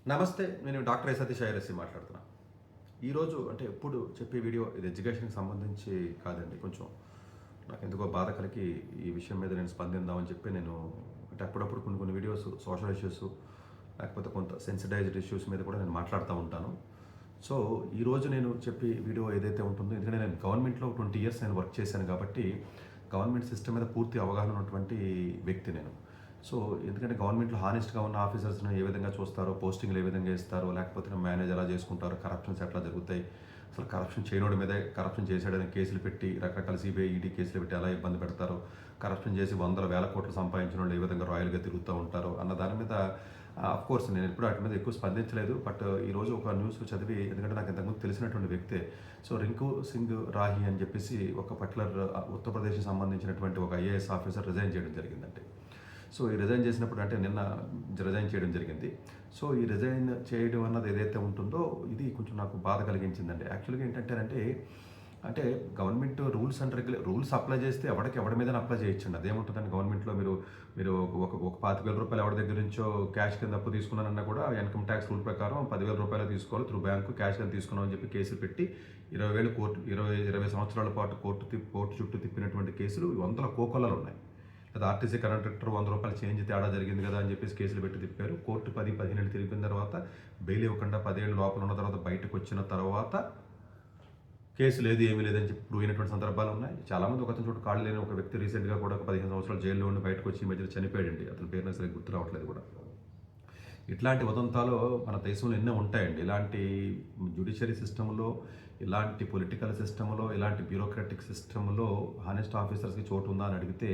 నమస్తే. నేను డాక్టర్ సతీష్ ఐరసి మాట్లాడుతున్నా. ఈరోజు అంటే ఎప్పుడు చెప్పే వీడియో ఇది ఎడ్యుకేషన్‌కి సంబంధించి కాదండి. కొంచెం నాకెందుకో బాధ కలిగి ఈ విషయం మీద నేను స్పందిద్దామని చెప్పి నేను అంటే అప్పుడప్పుడు కొన్ని వీడియోస్ సోషల్ ఇష్యూస్ లేకపోతే కొంత సెన్సిటైజ్డ్ ఇష్యూస్ మీద కూడా నేను మాట్లాడుతూ ఉంటాను. సో, ఈరోజు నేను చెప్పే వీడియో ఏదైతే ఉంటుందో ఎందుకంటే నేను గవర్నమెంట్‌లో 20 ఇయర్స్ నేను వర్క్ చేశాను కాబట్టి గవర్నమెంట్ సిస్టమ్ మీద పూర్తి అవగాహన ఉన్నటువంటి వ్యక్తి నేను. సో, ఎందుకంటే గవర్నమెంట్‌లో హానెస్ట్‌గా ఉన్న ఆఫీసర్స్‌ని ఏ విధంగా చూస్తారో, పోస్టింగ్‌లు ఏ విధంగా ఇస్తారో, లేకపోతే మేనేజ్ ఎలా చేసుకుంటారో, కరప్షన్స్ ఎట్లా జరుగుతాయి, అసలు కరప్షన్ చేయనోడి మీదే కరప్షన్ చేసాడని కేసులు పెట్టి రకరకాల సిబిఐ, ఈడీ కేసులు పెట్టి ఎలా ఇబ్బంది పెడతారో, కరప్షన్ చేసి వందల వేల కోట్లు సంపాదించిన వాళ్ళు ఏ విధంగా రాయల్‌గా తిరుగుతూ ఉంటారో అన్న దాని మీద ఆఫ్‌కోర్స్ నేను ఎప్పుడు వాటి మీద ఎక్కువ స్పందించలేదు. బట్ ఈరోజు ఒక న్యూస్ చదివి ఎందుకంటే నాకు ఇంతకుముందు తెలిసినటువంటి వ్యక్తే. సో, రింకు సింగ్ రాహి అని చెప్పేసి ఒక పర్టికులర్ ఉత్తరప్రదేశ్‌కి సంబంధించినటువంటి ఒక ఐఏఎస్ ఆఫీసర్ రిజైన్ చేయడం జరిగిందండి. సో, ఈ రిజైన్ చేసినప్పుడు అంటే నిన్న రిజైన్ చేయడం జరిగింది. సో, ఈ రిజైన్ చేయడం అన్నది ఏదైతే ఉంటుందో ఇది కొంచెం నాకు బాధ కలిగించిందండి. యాక్చువల్‌గా ఏంటంటేనంటే అంటే government rules and rules apply చేస్తే ఎవడి మీదైనా అప్లై చేయొచ్చండి. అదేముంటుందండి గవర్నమెంట్‌లో మీరు మీరు ఒక ఒక రూ. 25,000 ఎవరి దగ్గర నుంచో క్యాష్ కింద అప్పు తీసుకున్నానన్నా కూడా ఇన్‌కమ్ ట్యాక్స్ రూల్ ప్రకారం రూ. 10,000 తీసుకోవాలి త్రూ బ్యాంకు క్యాష్ కింద తీసుకున్నామని చెప్పి కేసులు పెట్టి 20,000 కోర్టు 20 సంవత్సరాల పాటు కోర్టు చుట్టూ తిప్పినటువంటి కేసులు వందల కోకొల్లలు ఉన్నాయి. లేదా ఆర్టీసీ కండక్టర్ రూ. 100 చేంజ్ తేడా జరిగింది కదా అని చెప్పేసి కేసులు పెట్టి తిప్పారు. కోర్టు 10-15 ఏళ్ళు తిరిగిన తర్వాత బెయిల్ ఇవ్వకుండా 10 ఏళ్ళు లోపల ఉన్న తర్వాత బయటకు వచ్చిన తర్వాత కేసు లేదు ఏమీ లేదని చెప్పి ప్రూవ్ అయినటువంటి సందర్భాలు ఉన్నాయి. చాలామంది ఒకతను చోటు కాళ్ళు లేని ఒక వ్యక్తి రీసెంట్గా కూడా ఒక 15 సంవత్సరాలు జైల్లో ఉండి బయటకు వచ్చి ఈ మధ్యలో చనిపోయాడండి. అతని పేరు నాకు సరిగ్గా గుర్తు రావట్లేదు కూడా. ఇట్లాంటి ఉదంతాలు మన దేశంలో ఎన్నో ఉంటాయండి. ఇలాంటి జ్యుడిషియరీ సిస్టంలో, ఇలాంటి పొలిటికల్ సిస్టంలో, ఇలాంటి బ్యూరోక్రాటిక్ సిస్టంలో హానెస్ట్ ఆఫీసర్స్కి చోటు ఉందా అని అడిగితే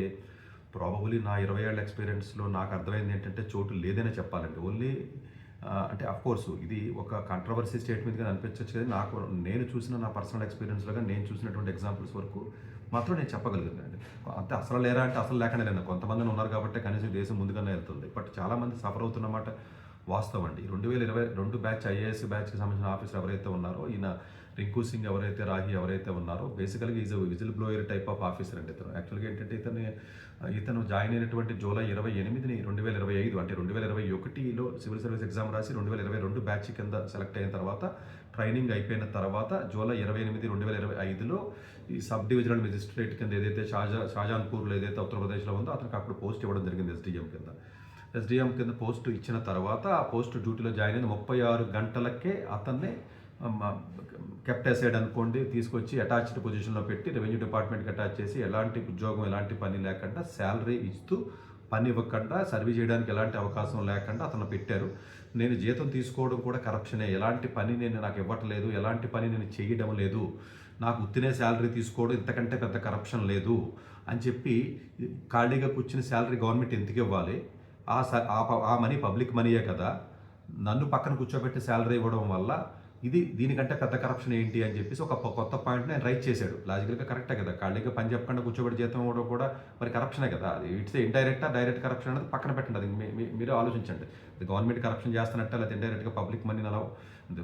ప్రాబబుల్లీ నా 20 ఏళ్ల ఎక్స్పీరియన్స్‌లో నాకు అర్థమైంది ఏంటంటే చోటు లేదనే చెప్పాలండి. ఓన్లీ అంటే అఫ్‌కోర్స్ ఇది ఒక కాంట్రవర్సీ స్టేట్మెంట్‌గా అనిపించొచ్చు కానీ నేను చూసిన నా పర్సనల్ ఎక్స్పీరియన్స్‌లో గాని నేను చూసినటువంటి ఎగ్జాంపుల్స్ వరకు మాత్రం నేను చెప్పగలుగుతానండి. అంటే అసలు లేరా అంటే అసలు లేకుండా లేను. కొంతమంది ఉన్నారు కాబట్టే కనీసం దేశం ముందుగానే వెళ్తుంది. బట్ చాలామంది సఫర్ అవుతున్నమాట వాస్తవం అండి. 2022 బ్యాచ్ ఐఏఎస్ బ్యాచ్‌కి సంబంధించిన ఆఫీసర్ ఎవరైతే ఉన్నారో ఈయన రింకు సింగ్ రాహి ఎవరైతే ఉన్నారో బేసికల్‌గా is whistle blower type of officer అండి ఇతను. యాక్చువల్‌గా ఏంటంటే ఇతను జాయిన్ అయినటువంటి జూలై 28ని 2025 అంటే 2021లో సివిల్ సర్వీస్ ఎగ్జామ్ రాసి 2022 బ్యాచ్ కింద సెలెక్ట్ అయిన తర్వాత ట్రైనింగ్ అయిపోయిన తర్వాత జూలై 28, 2025లో ఈ సబ్ డివిజనల్ మెజిస్ట్రేట్ కింద ఏదైతే షాజాన్పూర్లో ఏదైతే ఉత్తరప్రదేశ్లో ఉందో అతనికి అప్పుడు పోస్ట్ ఇవ్వడం జరిగింది ఎస్డిఎం కింద పోస్ట్ ఇచ్చిన తర్వాత ఆ పోస్ట్ డ్యూటీలో జాయిన్ అయిన 36 గంటలకే అతన్ని కెప్ట్ అసైడ్ అనుకోండి తీసుకొచ్చి అటాచ్డ్ పొజిషన్లో పెట్టి రెవెన్యూ డిపార్ట్మెంట్కి అటాచ్ చేసి ఎలాంటి ఉద్యోగం ఎలాంటి పని లేకుండా శాలరీ ఇస్తూ పని ఇవ్వకుండా సర్వీస్ చేయడానికి ఎలాంటి అవకాశం లేకుండా అతను పెట్టారు. నేను జీతం తీసుకోవడం కూడా కరప్షనే. ఎలాంటి పని నాకు ఇవ్వట్లేదు, ఎలాంటి పని నేను చేయడం లేదు, నాకు ఉత్తినే శాలరీ తీసుకోవడం ఇంతకంటే పెద్ద కరప్షన్ లేదు అని చెప్పి ఖాళీగా కూర్చుని శాలరీ గవర్నమెంట్ ఎందుకు ఇవ్వాలి, ఆ మనీ పబ్లిక్ మనీయే కదా, నన్ను పక్కన కూర్చోబెట్టి శాలరీ ఇవ్వడం వల్ల దీనికంటే పెద్ద కరప్షన్ ఏంటి అని చెప్పేసి ఒక కొత్త పాయింట్ నేను రైట్ చేశాడు. లాజికల్గా కరెక్టే కదా, ఖాళీగా పని చెప్పకుండా కూర్చోబెట్టి జీతం ఇవ్వడం కూడా మరి కరప్షనే కదా. అది ఇట్స్ డైరెక్ట్ కరప్షన్ అనేది పక్కన పెట్టండి. అది మీరే ఆలోచించండి. అది గవర్నమెంట్ కరప్షన్ చేస్తున్నట్ట లేకపోతే ఇండైరెక్ట్గా పబ్లిక్ మనీని అలా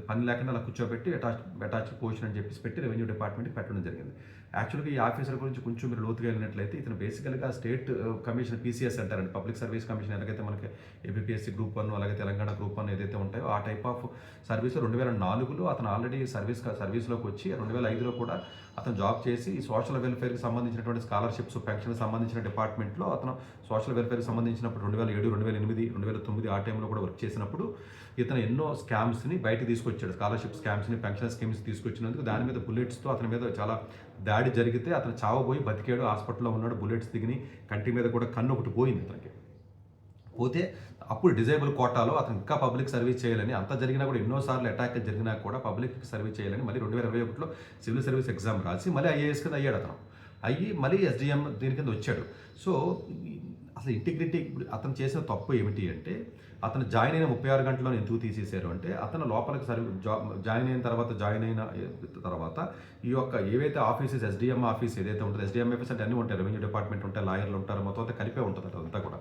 పని లేకుండా అలా కూర్చోబెట్టి అటాచ్ పొజిషన్ అని చెప్పేసి పెట్టి రెవెన్యూ డిపార్ట్మెంట్కి పెట్టడం జరిగింది. యాక్చువల్గా ఈ ఆఫీసర్ గురించి కొంచెం మీరు లోతుగా వెళ్ళినట్లయితే ఇతను బేసికల్గా స్టేట్ కమిషన్ పీసీఎస్ అంటారండి, పబ్లిక్ సర్వీస్ కమిషన్. ఎలాగైతే మనకి ఏపీఎస్సీ గ్రూప్ 1 అలాగే తెలంగాణ గ్రూప్ 1 ఏదైతే ఉంటాయో ఆ టైప్ ఆఫ్ సర్వీస్ 2004లో అతను ఆల్రెడీ సర్వీస్లోకి వచ్చి 2005లో కూడా అతను జాబ్ చేసి సోషల్ వెల్ఫేర్కి సంబంధించినటువంటి స్కాలర్షిప్స్ పెన్షన్కి సంబంధించిన డిపార్ట్మెంట్లో అతను సోషల్ వెల్ఫేర్కి సంబంధించినప్పుడు 2007, 2008, 2009 ఆ టైంలో కూడా వర్క్ చేసినప్పుడు ఇతను ఎన్నో స్కామ్స్ని బయటకు తీసుకొచ్చాడు. స్కాలర్షిప్ స్కామ్స్ని, పెన్షన్ స్కీమ్స్ తీసుకొచ్చినందుకు దాని మీద బుల్లెట్స్తో అతని మీద చాలా దాడి జరిగితే అతను చావబోయి బతికాడు, హాస్పిటల్లో ఉన్నాడు, బుల్లెట్స్ దిగిని కంటి మీద కూడా కన్ను ఒకటి పోయింది అతనికి. పోతే అప్పుడు డిజేబుల్ కోటాలో అతను ఇంకా పబ్లిక్ సర్వీస్ చేయాలని, అంత జరిగినా కూడా ఎన్నోసార్లు అటాక్ జరిగినా కూడా పబ్లిక్ సర్వీస్ చేయాలని మళ్ళీ 2021లో సివిల్ సర్వీస్ ఎగ్జామ్ రాసి మళ్ళీ ఐఏఎస్ కింద అయ్యాడు అతను. మళ్ళీ ఎస్డిఎం దీని కింద వచ్చాడు. సో అసలు ఇంటిగ్రిటీ అతను చేసిన తప్పు ఏమిటి అంటే అతను జాయిన్ అయిన 36 గంటల్లో ఎందుకు తీసేశారు అంటే అతను లోపలికి జాయిన్ అయిన తర్వాత ఈ యొక్క ఏవైతే ఆఫీసెస్ ఎస్డిఎం ఆఫీస్ ఏదైతే ఉంటుందో, ఎస్డిఎం ఆఫీస్ అంటే అన్నీ ఉంటాయి, రెవెన్యూ డిపార్ట్మెంట్ ఉంటాయి, లాయర్లు ఉంటారు, మొత్తం అంతా కలిపే ఉంటుంది అదంతా కూడా.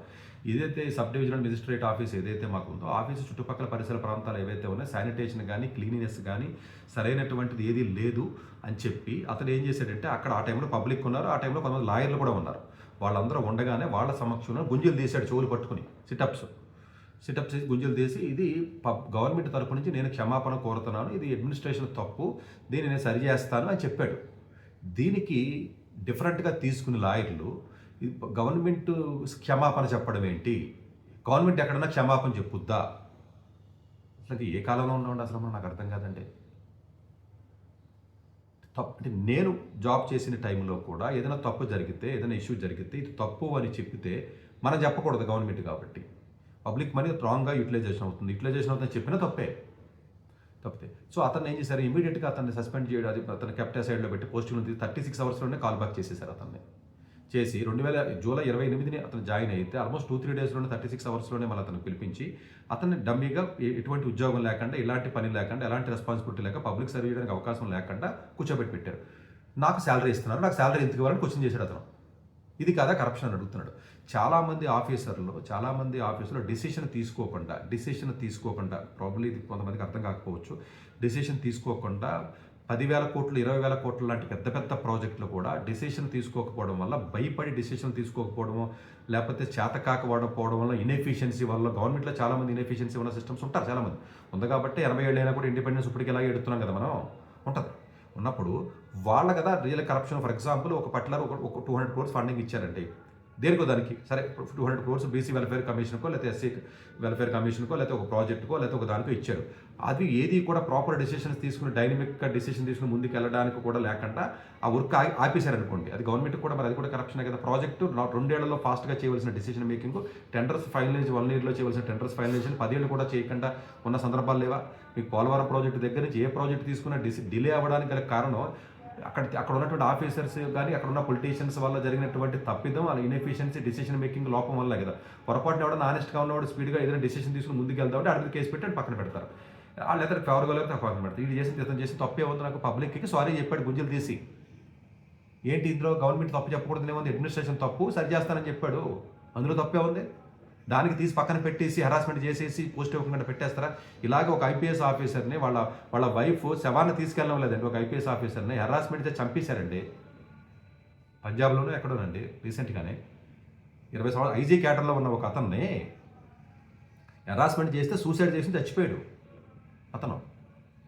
ఏదైతే సబ్ డివిజనల్ మెజిస్ట్రేట్ ఆఫీస్ ఏదైతే మాకు ఉందో ఆఫీసు చుట్టుపక్కల పరిసర ప్రాంతాలు ఏవైతే ఉన్నాయో శానిటేషన్ కానీ క్లీనినెస్ కానీ సరైనటువంటిది ఏది లేదు అని చెప్పి అతను ఏం చేశాడంటే అక్కడ ఆ టైంలో పబ్లిక్ ఉన్నారు, ఆ టైంలో కొంతమంది లాయర్లు కూడా ఉన్నారు, వాళ్ళందరూ ఉండగానే వాళ్ళ సమక్షంలో గుంజలు తీశాడు చెవులు పట్టుకుని సిటప్స్. సిటప్ చేసి గుంజలు తీసి ఇది గవర్నమెంట్ తరపు నుంచి నేను క్షమాపణ కోరుతున్నాను, ఇది అడ్మినిస్ట్రేషన్ తప్పు, దీన్ని నేను సరి చేస్తాను అని చెప్పాడు. దీనికి డిఫరెంట్గా తీసుకునే లాయర్లు గవర్నమెంట్ క్షమాపణ చెప్పడం ఏంటి, గవర్నమెంట్ ఎక్కడన్నా క్షమాపణ చెప్పుద్దా? అసలు ఏ కాలంలో ఉన్నామండి అసలు మనం, నాకు అర్థం కాదండి. తప్పు అంటే నేను జాబ్ చేసిన టైంలో కూడా ఏదైనా తప్పు జరిగితే, ఏదైనా ఇష్యూ జరిగితే ఇది తప్పు అని చెప్పితే మనం చెప్పకూడదు గవర్నమెంట్ కాబట్టి. పబ్లిక్ మనీ రాంగ్గా యూటిలైజేషన్ అవుతుందని చెప్పినా తప్పితే. సో అతను ఏం చేశారు, ఇమీడియట్గా అతన్ని సస్పెండ్ చేయడం, అది అతను కెప్టెన్ సైడ్లో పెట్టి పోస్టింగ్ 36 అవర్స్లోనే కాల్ బ్యాక్ చేసేసారు. అతన్ని చేసి జూలై 28ని అతను జాయిన్ అయితే ఆల్మోస్ట్ 2-3 డేస్లోనే 36 అవర్స్లోనే మళ్ళీ అతను పిలిపించి అతన్ని డమ్మీగా ఎటువంటి ఉద్యోగం లేకుండా, ఎలాంటి పని లేకుండా, ఎలాంటి రెస్పాన్సిబిలిటీ లేక, పబ్లిక్ సర్వ్ చేయడానికి అవకాశం లేకుండా కూర్చోబెట్టి పెట్టారు. నాకు శాలరీ ఇస్తున్నారు, నాకు శాలరీ ఎందుకు ఇవ్వాలని క్వశ్చన్ చేశాడు అతను. ఇది కాదా కరప్షన్ అని అడుగుతున్నాడు. చాలామంది ఆఫీసర్లు డిసిషన్ తీసుకోకుండా ప్రాబ్లీ ఇది కొంతమందికి అర్థం కాకపోవచ్చు, డిసిషన్ తీసుకోకుండా 10,000 కోట్లు 20,000 కోట్లు లాంటి పెద్ద ప్రాజెక్టులు కూడా డిసిషన్ తీసుకోకపోవడం వల్ల, భయపడి డిసిషన్ తీసుకోకపోవడము, లేకపోతే చేతకాకపోవడం వల్ల, ఇన్ఎఫిషియన్సీ వల్ల, గవర్నమెంట్లో చాలామంది ఇన్ఎఫిషియన్సీ ఉన్న సిస్టమ్స్ ఉంటారు చాలామంది. ఉంది కాబట్టి 80 ఏళ్ళైనా కూడా ఇండిపెండెన్స్ ఇప్పటికి ఇలాగే ఎడుతున్నాం కదా మనం, ఉంటుంది. ఉన్నప్పుడు వాళ్ళ కదా రియల్ కరప్షన్. ఫర్ ఎగ్జాంపుల్ ఒక పర్టికులర్ ఒక 200 crores ఫండింగ్ ఇచ్చారంటే దేనికో దానికి, సరే 200 crores బీసీ వెల్ఫేర్ కమిషన్కో, లేకపోతే ఎస్సీ వెల్ఫేర్ కమిషన్కో, లేకపోతే ఒక ప్రాజెక్టుకో, లేకపోతే ఒక దానికో ఇచ్చారు. అది ఏది కూడా ప్రాపర్ డెసిషన్స్ తీసుకుని, డైనమిక్గా డెసిషన్ తీసుకుని ముందుకు వెళ్ళడానికి కూడా లేకుండా ఆ వర్క్ ఆపేశారనుకోండి, అది గవర్నమెంట్ కూడా మరి అది కూడా కరప్షనే కదా. ప్రాజెక్టు 2 ఏళ్లలో ఫాస్ట్గా చేయవలసిన డెసిషన్ మేకింగ్, టెండర్స్ ఫైనలైజ్ 1 yearలో చేయవలసిన టెండర్స్ ఫైనలైజేషన్ 10 ఏళ్ళు కూడా చేయకుండా ఉన్న సందర్భాలు లేవా? మీకు పోలవరం ప్రాజెక్టు దగ్గర నుంచి ఏ ప్రాజెక్ట్ తీసుకున్నా డిలే అవ్వడానికి గల కారణం అక్కడ ఉన్నటువంటి ఆఫీసర్స్ కానీ, అక్కడ ఉన్న పొలిటీషియన్స్ వల్ల జరిగినటువంటి తప్పిదం, అలా ఇన్ఎఫిషియన్సీ, డిసిషన్ మేకింగ్ లోపం వల్ల కదా. పొరపాటున ఎవడన్నా ఆనెస్ట్గా ఉన్నవాడు స్పీడ్గా ఏదైనా డిసిషన్ తీసుకుని ముందుకు వెళ్తామంటే అడిగి కేసు పెట్టి పక్కన పెడతారు. వాళ్ళు ఎక్కడ ఫేవర్గా లేకపోతే పక్కన పెడతారు. ఇది చేసి ఇతను చేసి తప్పే ఉంది, నాకు పబ్లిక్కి సారీ చెప్పాడు గుంజలు తీసి. ఏంటి ఇందులో గవర్నమెంట్ తప్పు చెప్పకూడదు ఏముంది, అడ్మినిస్ట్రేషన్ తప్పు సరి చేస్తానని చెప్పాడు, అందులో తప్పే ఉంది. దానికి తీసి పక్కన పెట్టేసి హెరాస్మెంట్ చేసేసి పోస్ట్ ఇవ్వకుండా పెట్టేస్తారా? ఇలాగే ఒక ఐపీఎస్ ఆఫీసర్ని వాళ్ళ వైఫ్ శవాన్ని తీసుకెళ్ళడం లేదండి, ఒక ఐపీఎస్ ఆఫీసర్ని హెరాస్మెంట్ చేసి చంపేశారండి. పంజాబ్లోనూ ఎక్కడోనండి రీసెంట్గానే 20 సంవత్సరాలు ఐజీ క్యాటర్లో ఉన్న ఒక అతన్ని హెరాస్మెంట్ చేస్తే సూసైడ్ చేసి చచ్చిపోయాడు. అతను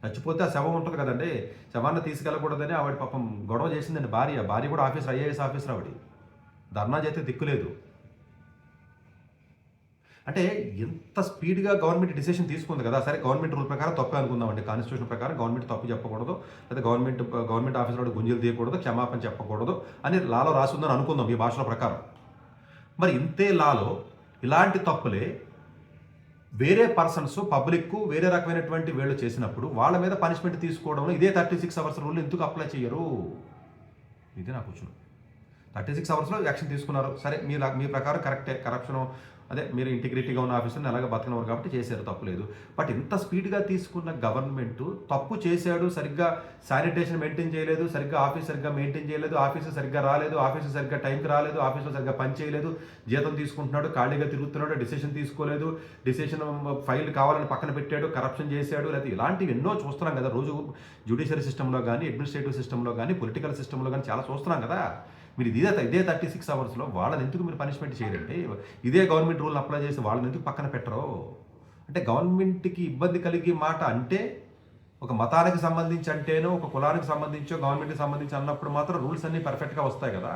చచ్చిపోతే ఆ శవం ఉంటుంది కదండి, శవాన్ని తీసుకెళ్ళకూడదని ఆవిడ పాపం గొడవ చేసిందండి. భార్య కూడా ఆఫీసర్, ఐఏఎస్ ఆఫీసర్. ఆవిడ ధర్నా చేస్తే దిక్కులేదు. అంటే ఎంత స్పీడ్గా గవర్నమెంట్ డిసిషన్ తీసుకుంది కదా. సరే గవర్నమెంట్ రూల్ ప్రకారం తప్పే అనుకుందామండి, కాన్స్టిట్యూషన్ ప్రకారం గవర్నమెంట్ తప్పు చెప్పకూడదు, లేదా గవర్నమెంట్ ఆఫీసర్ గుంజలు తీయకూడదు, క్షమాపణ చెప్పకూడదు అని లాలో రాసిందని అనుకుందాం ఈ భాషల ప్రకారం. మరి ఇంతే లాలో ఇలాంటి తప్పులే వేరే పర్సన్స్ పబ్లిక్ వేరే రకమైనటువంటి వీళ్ళు చేసినప్పుడు వాళ్ళ మీద పనిష్మెంట్ తీసుకోవడంలో ఇదే 36 hours రూల్ ఎందుకు అప్లై చేయరు? ఇది నా క్వశ్చన్. 36 hours యాక్షన్ తీసుకున్నారు, సరే మీ ప్రకారం కరెక్టే, కరప్షన్ అదే మీరు ఇంటిగ్రిటీగా ఉన్న ఆఫీసర్ని అలాగే బతకనవారు కాబట్టి చేశారు, తప్పులేదు. బట్ ఇంత స్పీడ్గా తీసుకున్న గవర్నమెంట్ తప్పు చేశాడు, సరిగ్గా శానిటేషన్ మెయింటైన్ చేయలేదు, సరిగ్గా ఆఫీస్ సరిగ్గా మెయింటైన్ చేయలేదు, ఆఫీసు సరిగ్గా రాలేదు, ఆఫీసు సరిగ్గా టైంకి రాలేదు, ఆఫీసులో సరిగ్గా పని చేయలేదు, జీతం తీసుకుంటున్నాడు, ఖాళీగా తిరుగుతున్నాడు, డిసిషన్ తీసుకోలేదు, డిసిషన్ ఫైల్ కావాలని పక్కన పెట్టాడు, కరప్షన్ చేశాడు, లేదా ఇలాంటివి ఎన్నో చూస్తున్నాం కదా రోజు. జ్యుడిషియరీ సిస్టంలో కానీ, అడ్మినిస్ట్రేటివ్ సిస్టంలో కానీ, పొలిటికల్ సిస్టంలో కానీ చాలా చూస్తున్నాం కదా. మీరు ఇదే 36 hours వాళ్ళని ఎందుకు మీరు పనిష్మెంట్ చేయరండి? ఇదే గవర్నమెంట్ రూల్ని అప్లై చేసి వాళ్ళని ఎందుకు పక్కన పెట్టరు? అంటే గవర్నమెంట్కి ఇబ్బంది కలిగే మాట అంటే ఒక మతానికి సంబంధించి అంటేనో, ఒక కులానికి సంబంధించో, గవర్నమెంట్కి సంబంధించి అన్నప్పుడు మాత్రం రూల్స్ అన్నీ పర్ఫెక్ట్గా వస్తాయి కదా.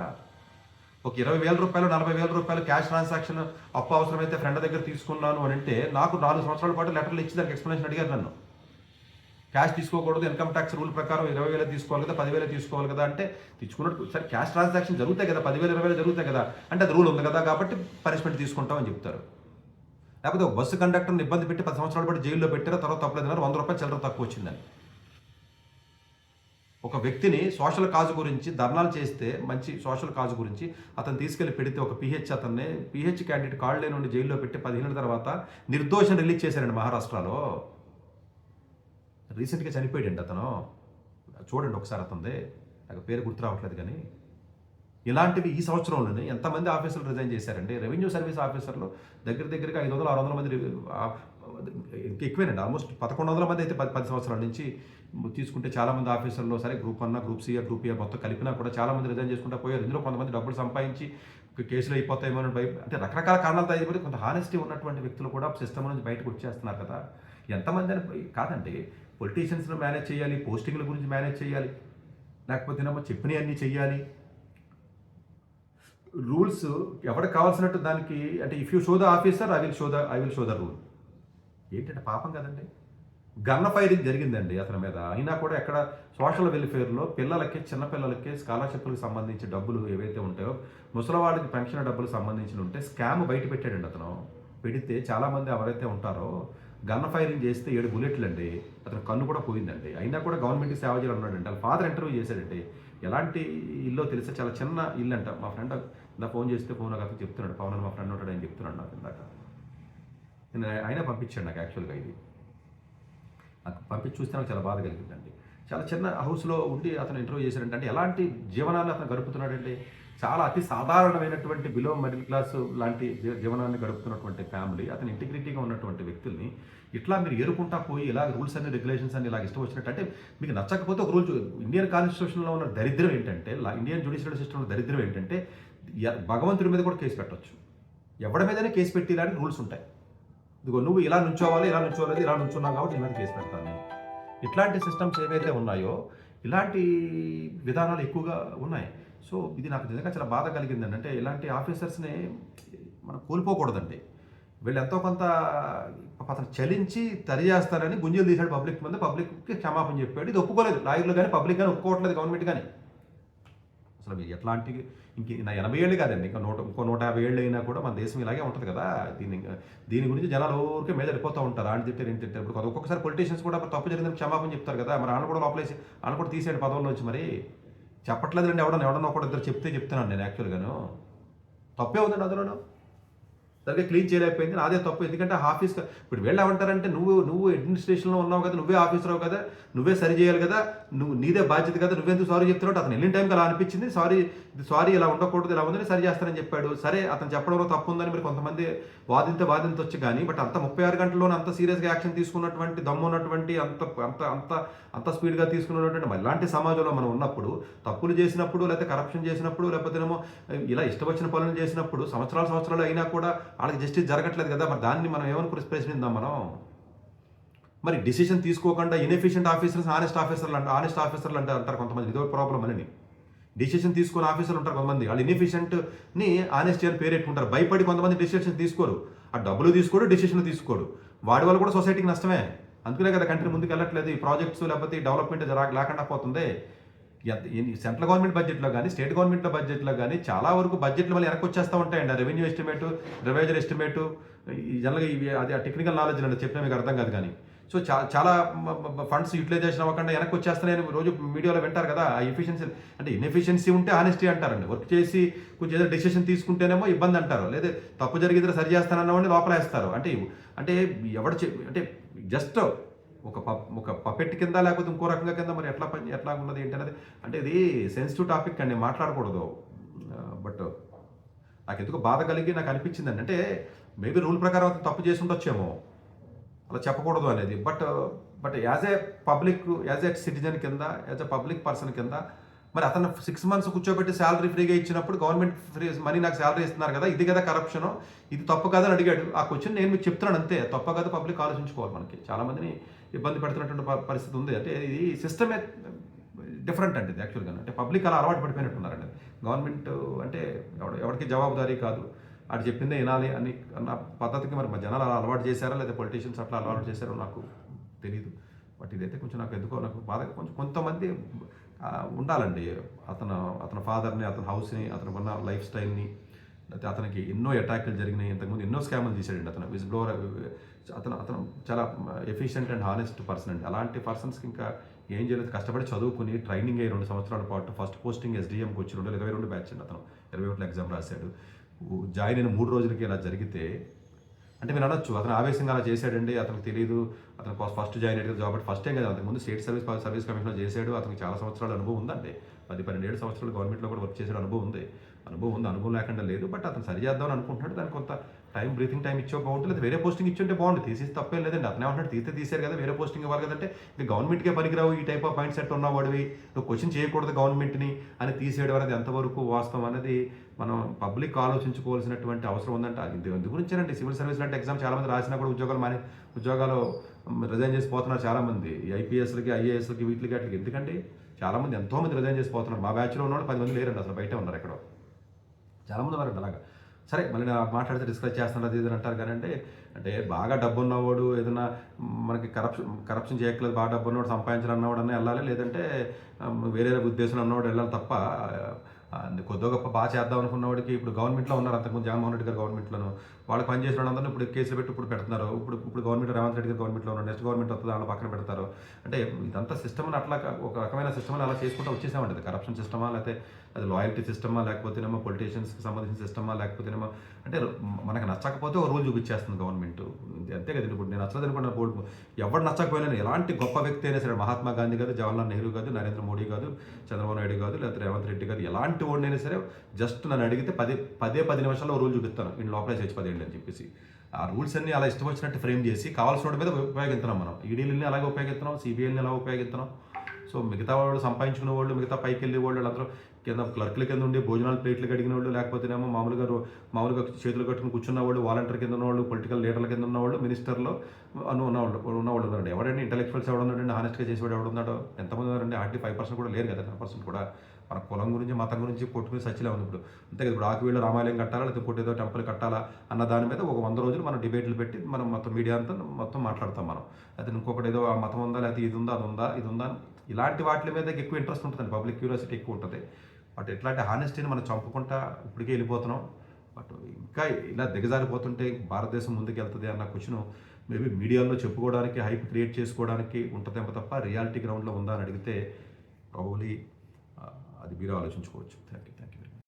ఒక 20,000 రూపాయలు 40,000 రూపాయలు క్యాష్ ట్రాన్సాక్షన్ అప్పు అవసరమైతే ఫ్రెండ్ దగ్గర తీసుకున్నాను అని అంటే నాకు 4 సంవత్సరాల పాటు లెటర్లు ఇచ్చి దానికి ఎక్స్ప్లెనేషన్ అడిగారు నన్ను. క్యాష్ తీసుకోకూడదు, ఇన్కమ్ ట్యాక్స్ రూల్ ప్రకారం 20,000 తీసుకోవాలి కదా, 10,000 తీసుకోవాలి కదా అంటే తెచ్చుకున్నట్టు సరే క్యాష్ ట్రాన్సాక్షన్ జరుగుతాయి కదా, 10,000 20,000 జరుగుతాయి కదా అంటే అది రూల్ ఉంది కదా కాబట్టి పనిష్మెంట్ తీసుకుంటాం అని చెప్తారు. లేకపోతే ఒక బస్సు కండక్టర్ని ఇబ్బంది పెట్టి 10 సంవత్సరాల పాటు జైల్లో పెట్టారు, తర్వాత తప్పలేదన్నారు, 100 రూపాయలు చిల్లర తక్కువ వచ్చిందని. ఒక వ్యక్తిని సోషల్ కాజ్ గురించి ధర్నాలు చేస్తే, మంచి సోషల్ కాజ్ గురించి అతను తీసుకెళ్లి పెడితే, ఒక అతన్ని పిహెచ్ క్యాండిడేట్ కాళ్ళే నుండి జైల్లో పెట్టి 10 ఏళ్ళ తర్వాత నిర్దోషం రిలీజ్ చేశారండి మహారాష్ట్రలో. రీసెంట్గా చనిపోయాడండి అతను, చూడండి ఒకసారి అతనిదే, నాకు పేరు గుర్తు రావట్లేదు కానీ. ఇలాంటివి ఈ సంవత్సరంలోనే ఎంతమంది ఆఫీసర్లు రిజైన్ చేశారండి. రెవెన్యూ సర్వీస్ ఆఫీసర్లు దగ్గరగా 500-600 మంది, ఎక్కువేనండి, ఆల్మోస్ట్ 1,100 మంది అయితే 10 సంవత్సరాల నుంచి తీసుకుంటే చాలామంది ఆఫీసర్లు, సరే group 1, group C, group A మొత్తం కలిపినా కూడా చాలామంది రిజైన్ చేసుకుంటూ పోయారు. ఇందులో కొంతమంది డబ్బులు సంపాదించి కేసులు అయిపోతాయేమో అని అంటే రకరకాల కారణాలతో అయిపోతే కొంత హానెస్టీ ఉన్నటువంటి వ్యక్తులు కూడా సిస్టమ్ నుంచి బయటకు వచ్చేస్తున్నారు కదా. ఎంతమంది అని కాదండి, పొలిటీషియన్స్ను మేనేజ్ చేయాలి, పోస్టింగ్ల గురించి మేనేజ్ చేయాలి, లేకపోతే చెప్పినవన్నీ చెయ్యాలి. రూల్స్ ఎవరికి కావాల్సినట్టు దానికి అంటే if you show the officer I will show the rule. ఏంటంటే పాపం కదండి. గన్న ఫైరింగ్ జరిగిందండి అతని మీద, అయినా కూడా ఎక్కడ సోషల్ వెల్ఫేర్లో పిల్లలకి చిన్నపిల్లలకి స్కాలర్షిప్లకు సంబంధించి డబ్బులు ఏవైతే ఉంటాయో ముసలివాళ్ళకి పెన్షన్ డబ్బులు సంబంధించి ఉంటే స్కామ్ బయట పెట్టాడండి అతను. పెడితే చాలామంది ఎవరైతే ఉంటారో గన్న ఫైరింగ్ చేస్తే 7 బుల్లెట్లు అండి, అతను కన్ను కూడా పోయిందండి. అయినా కూడా గవర్నమెంట్కి సేవ చేయాలి ఉన్నాడండి. వాళ్ళ ఫాదర్ ఇంటర్వ్యూ చేశాడండి. ఎలాంటి ఇల్లు తెలిస్తే చాలా చిన్న ఇల్లు అంట. మా ఫ్రెండ్ నా ఫోన్ చేస్తే ఫోన్ నాకు చెప్తున్నాడు, పవన్ అని మా ఫ్రెండ్ ఉంటాడు, ఆయన చెప్తున్నాడు నాకు ఇందాక. నేను ఆయన పంపించాడు నాకు యాక్చువల్గా ఇది. నాకు పంపించి చూస్తే నాకు చాలా బాధ కలిగిందండి. చాలా చిన్న హౌస్లో ఉండి అతను ఇంటర్వ్యూ చేశాడంటే అంటే ఎలాంటి జీవనాన్ని అతను గడుపుతున్నాడండి. చాలా అతి సాధారణమైనటువంటి బిలో మిడిల్ క్లాస్ లాంటి జీవనాన్ని గడుపుతున్నటువంటి ఫ్యామిలీ, అతను ఇంటిగ్రిటీగా ఉన్నటువంటి వ్యక్తుల్ని ఇట్లా మీరు ఏరుకుంటా పోయి ఇలా రూల్స్ అన్ని రెగ్యులేషన్స్ అన్ని ఇలా ఇష్టం వచ్చినట్టు అంటే మీకు నచ్చకపోతే ఒక రూల్. ఇండియన్ కాన్స్టిట్యూషన్లో ఉన్న దరిద్రం ఏంటంటే, ఇండియన్ జ్యుడిషియల్ సిస్టంలో దరిద్రం ఏంటంటే భగవంతుడి మీద కూడా కేసు పెట్టవచ్చు, ఎవడి మీదనే కేసు పెట్టేలాంటి రూల్స్ ఉంటాయి. ఇదిగో నువ్వు ఇలా నుంచోవాలి, ఇలా నుంచోలేదు, ఇలా నుంచున్నావు కాబట్టి నీ మీద కేసు పెడతాను. ఇట్లాంటి సిస్టమ్స్ ఏవైతే ఉన్నాయో ఇలాంటి విధానాలు ఎక్కువగా ఉన్నాయి. సో ఇది నాకు నిజంగా చాలా బాధ కలిగిందండి. అంటే ఇలాంటి ఆఫీసర్స్ని మనం కోల్పోకూడదండి. వీళ్ళు ఎంతో కొంత అతను చలించి చేస్తారని గుంజలు తీశాడు పబ్లిక్ ముందు, పబ్లిక్కి క్షమాపణ చెప్పాడు. ఇది ఒప్పుకోలేదు లాయర్లు కానీ, పబ్లిక్ కానీ ఒప్పుకోవట్లేదు, గవర్నమెంట్ కానీ. అసలు ఎట్లాంటి నా 80 ఏళ్ళు కాదండి, ఇంకో 150 ఏళ్ళు అయినా కూడా మన దేశం ఇలాగే ఉంటుంది కదా. దీని గురించి జనాలు ఊరికే మీద వెళ్ళిపోతూ ఉంటారు. ఆయన తింటారు, ఏం తింటారు. ఇప్పుడు ఒక్కొక్కసారి పొలిటీషియన్స్ కూడా తప్పు జరిగిందని క్షమాపణ చెప్తారు కదా. మరి ఆయన కూడా లోపలేసి ఆయన కూడా తీసేయండి పదవుల నుంచి. మరి చెప్పట్లేదండి, ఎవడన్నా ఒకటి ఇద్దరు చెప్తున్నాను నేను. యాక్చువల్గాను తప్పే ఉందండి అందులోనూ. సరిగ్గా క్లీన్ చేయలేకపోయింది, అదే తప్పు. ఎందుకంటే ఆఫీస్ ఇప్పుడు వీళ్ళు ఏమంటారంటే నువ్వు అడ్మినిస్ట్రేషన్లో ఉన్నావు కదా, నువ్వే ఆఫీసర్ కదా, నువ్వే సరి చేయాలి కదా, నీదే బాధ్యత కదా, నువ్వెందుకు సారీ చెప్తున్నావు. అతను వెళ్ళిన టైంకి అలా అనిపించింది, సారీ ఇలా ఉండకూడదు, ఇలా ఉందని సరి చేస్తానని చెప్పాడు. సరే అతను చెప్పడంలో తప్పు ఉందని మీరు కొంతమంది వాదించవచ్చు కానీ, బట్ అంత 36 గంటల్లోనే అంత సీరియస్గా యాక్షన్ తీసుకున్నటువంటి దమ్ము ఉన్నటువంటి అంత స్పీడ్గా తీసుకున్నటువంటి ఇలాంటి సమాజంలో మనం ఉన్నప్పుడు, తప్పులు చేసినప్పుడు లేకపోతే కరప్షన్ చేసినప్పుడు లేకపోతే ఇలా ఇష్టం వచ్చిన పనులు చేసినప్పుడు సంవత్సరాలు అయినా కూడా వాళ్ళకి జస్టిస్ జరగట్లేదు కదా. మరి దాన్ని మనం ఏమనుకుని ప్రశ్నిద్దాం మనం. మరి డిసిషన్ తీసుకోకుండా ఇన్ఎఫిషియెంట్ ఆఫీసర్స్ ఆనెస్ట్ ఆఫీసర్లు అంటారు కొంతమంది. ఇదో ప్రాబ్లం అని డిసిషన్ తీసుకుని ఆఫీసర్లు ఉంటారు కొంతమంది, వాళ్ళు ఇన్ఎఫిషియెంట్ని ఆనెస్టీ అని పేరెట్టుకుంటారు. భయపడి కొంతమంది డిసిషన్ తీసుకోరు, ఆ డబ్బులు తీసుకోడు, డిసిషన్ తీసుకోడు. వాడి వల్ల కూడా సొసైటీకి నష్టమే. అందుకనే కదా కంట్రీ ముందుకు వెళ్ళట్లేదు. ఈ ప్రాజెక్ట్స్ లేకపోతే ఈ డెవలప్మెంట్ లేకుండా పోతుంది. సెంట్రల్ గవర్నమెంట్ బడ్జెట్లో కానీ, స్టేట్ గవర్నమెంట్ బడ్జెట్లో కానీ చాలా వరకు బడ్జెట్లు మళ్ళీ వెనక్కి వచ్చేస్తూ ఉంటాయండి. రెవెన్యూ ఎస్టిమేటు, రివైజర్ ఎస్టిమేటు, జనరల్గా ఇవి అది టెక్నికల్ నాలెడ్జ్ అంటే చెప్పినా మీకు అర్థం కాదు కానీ. సో చాలా ఫండ్స్ యూటిలైజేషన్ అవ్వకుండా వెనక్కి వచ్చేస్తున్నాయని రోజు మీడియాలో వింటారు కదా. ఆ ఎఫిషియన్సీ అంటే ఇన్ఎఫిషియన్సీ ఉంటే ఆనెస్టీ అంటారండి. వర్క్ చేసి కొంచెం ఏదో డెసిషన్ తీసుకుంటేనేమో ఇబ్బంది అంటారు, లేదా తప్పు జరిగితే సరి చేస్తానన్నవాడిని లోపలేస్తారు. అంటే ఎవడు అంటే జస్ట్ ఒక పపెట్ కింద లేకపోతే ఇంకో రకంగా కింద మరి ఎట్లా ఉన్నది ఏంటి అనేది. అంటే ఇది సెన్సిటివ్ టాపిక్ అండి, మాట్లాడకూడదు. బట్ నాకు ఎందుకు బాధ కలిగి నాకు అనిపించిందండి. అంటే మేబీ రూల్ ప్రకారం అతను తప్పు చేసి ఉండొచ్చేమో, అలా చెప్పకూడదు అనేది. బట్ యాజ్ ఏ సిటిజన్ కింద, యాజ్ ఏ పబ్లిక్ పర్సన్ కింద మరి అతను 6 months కూర్చోబెట్టి శాలరీ ఫ్రీగా ఇచ్చినప్పుడు గవర్నమెంట్ ఫ్రీ మనీ నాకు శాలరీ ఇస్తున్నారు కదా, ఇది కదా కరప్షను, ఇది తప్పు కదా అని అడిగాడు. ఆ క్వశ్చన్ నేను మీకు చెప్తున్నాను అంతే. తప్పు కదా పబ్లిక్ ఆలోచించుకోవాలి. మనకి చాలామందిని ఇబ్బంది పెడుతున్నటువంటి పరిస్థితి ఉంది. అంటే ఇది సిస్టమే డిఫరెంట్ అండి యాక్చువల్గా. అంటే పబ్లిక్ అలా అలవాటు పడిపోయినట్టున్నారండి. గవర్నమెంట్ అంటే ఎవరికి జవాబుదారీ కాదు, అటు చెప్పిందే వినాలి అన్న పద్ధతికి మరి జనాలు అలా అలవాటు చేశారా లేదా పొలిటీషియన్స్ అట్లా అలవాటు చేశారో నాకు తెలియదు. బట్ ఇదైతే కొంచెం నాకు బాధగా కొంతమంది ఉండాలండి. అతని ఫాదర్ని, అతని హౌస్ని, అతనికి ఉన్న లైఫ్ స్టైల్ని, లేకపోతే అతనికి ఎన్నో అటాక్లు జరిగినాయి, ఇంతకుముందు ఎన్నో స్కామ్లు తీసాడండి అతను. విజ్ బ్లోవర్. అతను చాలా ఎఫిషియెంట్ అండ్ హానెస్ట్ పర్సన్ అండి. అలాంటి పర్సన్స్కి ఇంకా ఏం చేయలేదు, కష్టపడి చదువుకుని ట్రైనింగ్ అయ్యి 2 సంవత్సరాల పాటు ఫస్ట్ పోస్టింగ్ SDMకి వచ్చి 2022 బ్యాచ్ అండి. అతను 21 ఎగ్జామ్ రాశాడు. జాయిన్ అయిన 3 రోజులకి ఇలా జరిగితే అంటే మీరు అనొచ్చు అతను ఆవేశంగా అలా చేశాడండి, అతనికి తెలియదు, అతను ఫస్ట్ జాయిన్ అయ్యాడు జాబ్. ఫస్ట్ టైం కదా, అంతకుముందు స్టేట్ సర్వీస్ కమిషన్లో చేశాడు. అతనికి చాలా సంవత్సరాల అనుభవం ఉందండి. 10-12 సంవత్సరాలు గవర్నమెంట్లో కూడా వర్క్ చేసే అనుభవం ఉంది. అనుభవం లేకుండా లేదు. బట్ అతను సరి చేద్దామని అనుకుంటున్నాడు. దానికి కొంత బ్రీతింగ్ టైం ఇచ్చే బాగుంటుంది, లేదా వేరే పోస్టింగ్ ఇచ్చుంటే బాగుంటుంది. తీసేసి తప్పేం లేదండి. అతనే ఏమంటాడు, తీశారు కదా, వేరే పోస్టింగ్ ఇవ్వాలి కదంటే, ఇంకా గవర్నమెంట్కే పనికిరావు ఈ టైప్ ఆఫ్ మైండ్ సెట్ ఉన్నవాడివి, నువ్వు క్వశ్చన్ చేయకూడదు గవర్నమెంట్ని అని తీసేయడం అనేది ఎంతవరకు వాస్తవం అనేది మనం పబ్లిక్ ఆలోచించుకోవాల్సినటువంటి అవసరం ఉందంటే, ఇందు గురించేనండి సివిల్ సర్వీస్ లాంటి ఎగ్జామ్ చాలామంది రాసినా కూడా ఉద్యోగాలు రిజైన్ చేసి పోతున్నారు చాలామంది. ఈ ఐపీఎస్లకి, ఐఏఎస్లకి, వీటికి అట్లకి. ఎందుకంటే చాలామంది ఎంతోమంది రిజైన్ చేసి పోతున్నారు. మా బ్యాచ్లో ఉన్నవాళ్ళు 10 మంది లేరండి, అసలు బయట ఉన్నారు ఎక్కడో. చాలామంది ఉన్నారండి అలాగా. సరే, మళ్ళీ నేను మాట్లాడితే డిస్కస్ చేస్తాను అది ఇది అంటారు కానీ అంటే బాగా డబ్బు ఉన్నవాడు ఏదైనా మనకి కరప్షన్ చేయట్లేదు, బాగా డబ్బు ఉన్నవాడు సంపాదించాలన్నవాడన్నా వెళ్ళాలి, లేదంటే వేరే ఉద్దేశం ఉన్నవాడు వెళ్ళాలి తప్ప కొద్దిగా గొప్ప బాగా చేద్దాం అనుకున్న వాడికి ఇప్పుడు గవర్నమెంట్లో ఉన్నారు. అంతకుముందు జగన్మోహన్ రెడ్డి గారు గవర్నమెంట్లోను వాళ్ళు పని చేసిన వాళ్ళందరూ ఇప్పుడు కేసులు పెట్టి ఇప్పుడు పెడుతున్నారు. ఇప్పుడు గవర్నమెంట్ రేవంత్ రెడ్డి గారు గవర్నమెంట్లో ఉన్నారు, నెక్స్ట్ గవర్నమెంట్ వస్తుంది దాని పక్కన పెడతారు. అంటే ఇదంతా సిస్టమ్ని అట్లా ఒక రకమైన సిస్టమ్ని అలా చేసుకుంటూ వచ్చేసామండి. కరప్షన్ సిస్టమా, లేకపోతే అది లాయల్టీ సిస్టమా, లేకపోతేనేమో పొలిటీషియన్స్కి సంబంధించిన సిస్టమా, లేకపోతేనేమో అంటే మనకు నచ్చకపోతే ఒక రూల్ చూపించేస్తుంది గవర్నమెంట్. అంతే కదండి. ఇప్పుడు నేను నచ్చలేదు అనుకున్న బోర్డు ఎవరు నచ్చకపోయినా, ఎలాంటి గొప్ప వ్యక్తి అయినా సరే, మహాత్మా గాంధీ కాదు, జవహర్లాల్ నెహ్రూ కాదు, నరేంద్ర మోడీ కాదు, చంద్రబాబు నాయుడు కాదు, లేకపోతే రేవంత్ రెడ్డి కాదు, ఎలాంటి వాడినైనా సరే జస్ట్ నన్ను అడిగితే 10 నిమిషాల్లో రూల్ చూపిస్తాను, ఈ లోపలే చేసి 10 అని చెప్పేసి. ఆ రూల్స్ అన్ని అలా ఇష్టం వచ్చినట్టు ఫ్రేమ్ చేసి కావాల్సిన వాడి మీద ఉపయోగిస్తున్నాం మనం. ఈడీలని అలాగే ఉపయోగిస్తున్నాం, సిబిఐని అలా ఉపయోగిస్తున్నాం. సో మిగతా వాళ్ళు సంపాదించుకునే వాళ్ళు, మిగతా పైకి వెళ్ళే వాళ్ళు అందరూ కింద క్లర్క్ల కింద ఉండి భోజనాలు ప్లేట్లు కడిగిన వాళ్ళు, లేకపోతేనేమో మామూలుగా చేతులు కట్టుకుని కూర్చున్న వాళ్ళు, వాలంటీర్ కింద ఉన్నవాళ్ళు, పొలిటికల్ లీడర్ల కింద ఉన్నవాళ్ళు, మినిస్టర్లో ఉన్నవాళ్ళు ఉన్నారండి. ఎవరండి ఇంటలెక్చువల్స్ ఎవడున్నాడండి, హానెస్ట్గా చేసేవాడు ఎవడున్నాడో ఎంతమంది ఉన్నారండి? 5% కూడా లేరు కదా, 10% కూడా. మన కులం గురించి, మతం గురించి కొట్టుకుని సచ్చిలే ఉంది ఇప్పుడు. అంతే కదా, ఇప్పుడు ఆకువీళ్ళు రామాలయం కట్టాలా, లేకపోతే ఇంకోటి ఏదో టెంపుల్ కట్టాలా అన్న దాని మీద ఒక 100 రోజులు మనం డిబేట్లు పెట్టి మనం మొత్తం మీడియా అంతా మొత్తం మాట్లాడతాం మనం. అయితే ఇంకొకటి ఏదో ఆ మతం ఉందా, లేకపోతే ఇది ఉందా, ఇది ఉందా, ఇలాంటి వాటి మీద ఎక్కువ ఇంట్రెస్ట్ ఉంటుందండి. పబ్లిక్ క్యూరియాసిటీ ఎక్కువ ఉంటుంది. బట్ ఎట్లాంటి హానెస్టీని మనం చంపుకుంటా ఇప్పటికే వెళ్ళిపోతున్నాం. బట్ ఇంకా ఇలా దిగజారిపోతుంటే భారతదేశం ముందుకు వెళ్తుంది అన్న క్వశ్చన్ మేబీ మీడియాలో చెప్పుకోవడానికి, హైప్ క్రియేట్ చేసుకోవడానికి ఉంటుందేమో తప్ప రియాలిటీ గ్రౌండ్లో ఉందా అని అడిగితే ప్రాబబ్లీ అది మీరు ఆలోచించుకోవచ్చు. Thank you.